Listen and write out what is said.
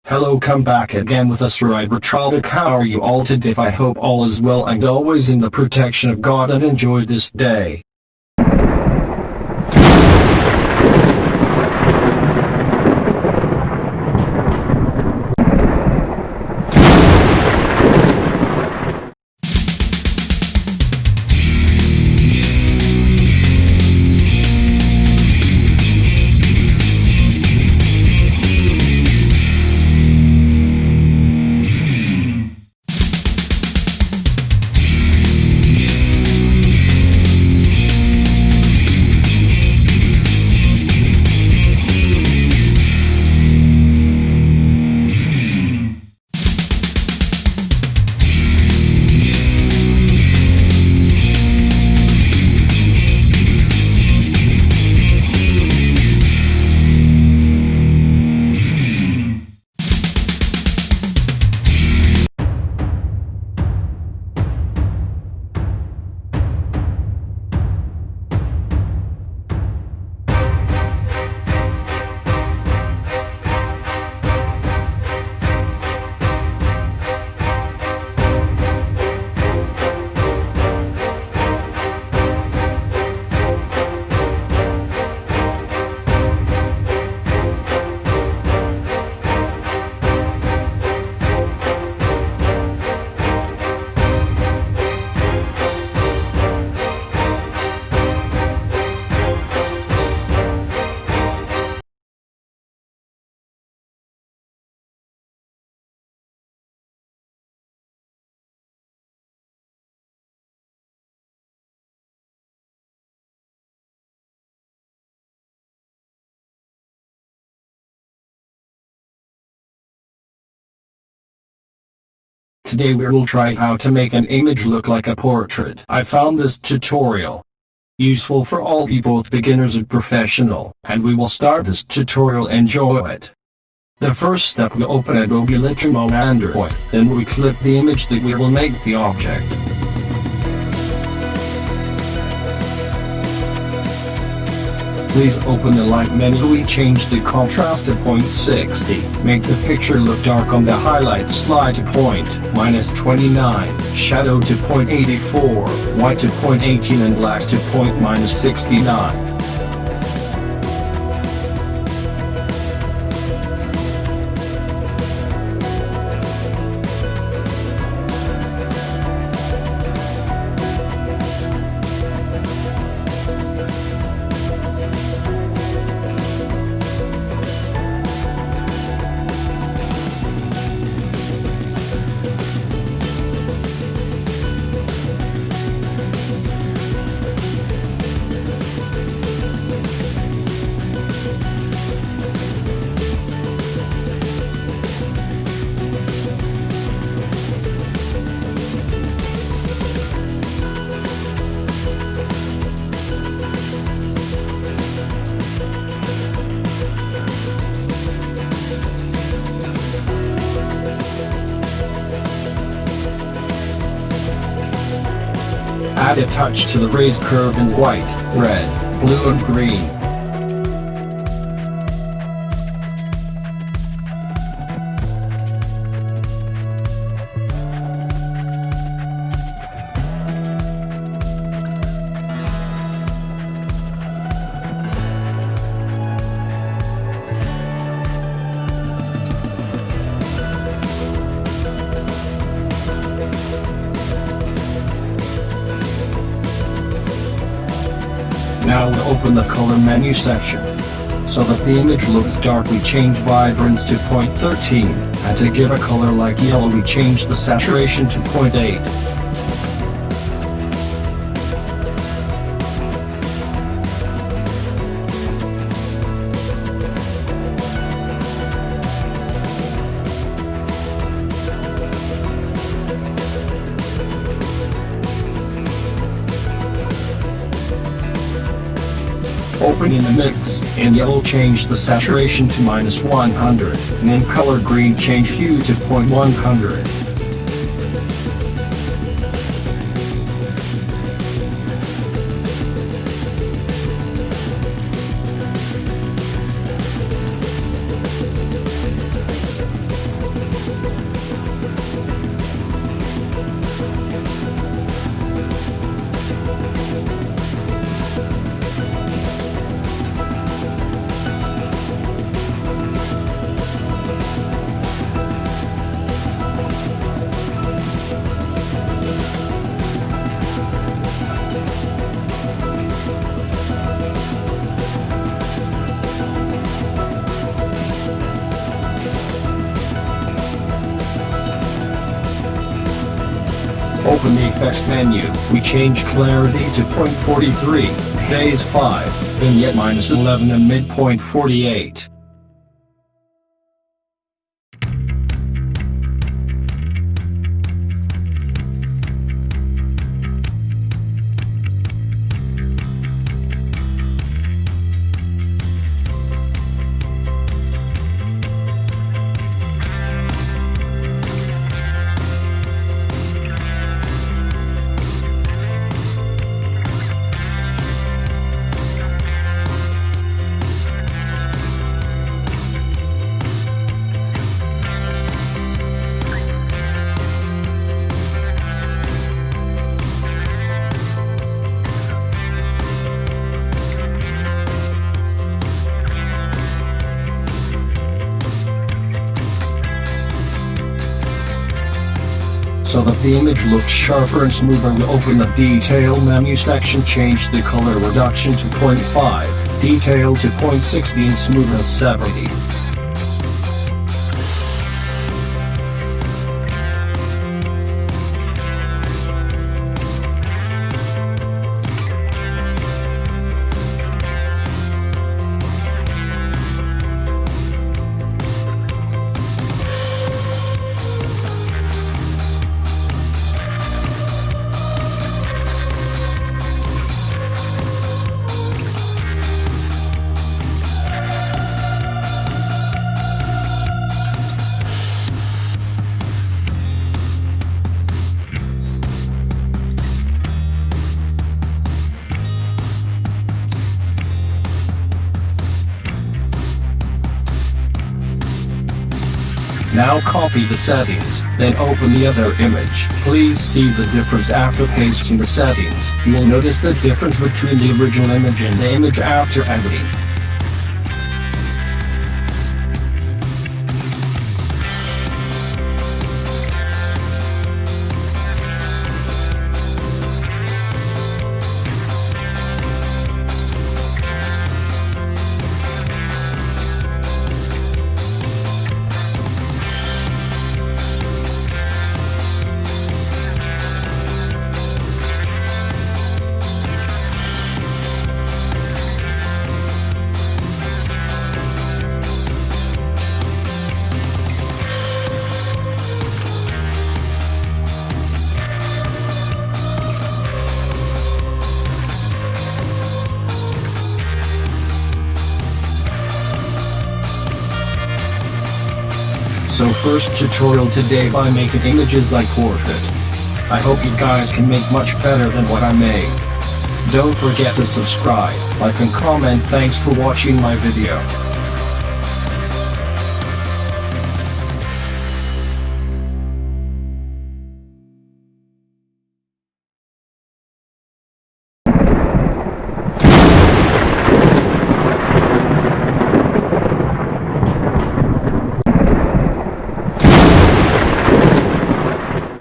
Hello, come back again with us, writer. How are you all today? I hope all is well and always in the protection of God, and enjoy this day. Today we will try how to make an image look like a portrait. I found this tutorial useful for all people, both beginners and professional, and we will start this tutorial. Enjoy it. The first step, we open Adobe Lightroom on Android, then we click the image that we will make the object. Please open the light menu. We change the contrast to 0.60. Make the picture look dark on the highlight slide to -29, shadow to 0.84, white to 0.18 and black to -69. Add a touch to the raised curve in white, red, blue and green. Now we open the color menu section. So that the image looks dark, we change vibrance to 0.13, and to give a color like yellow we change the saturation to 0.8. Open in the mix, in yellow change the saturation to -100, and in color green change hue to 0.100. open the effects menu. We change clarity to 0.43, phase 5, vignette -11 and midpoint 48. So that the image looks sharper and smoother, we'll open the detail menu section, change the color reduction to 0.5, detail to 0.60 and smoothness 70. Now copy the settings, then open the other image. Please see the difference after pasting the settings. You will notice the difference between the original image and the image after editing. So first tutorial today by making images like portrait. I hope you guys can make much better than what I made. Don't forget to subscribe, like and comment. Thanks for watching my video.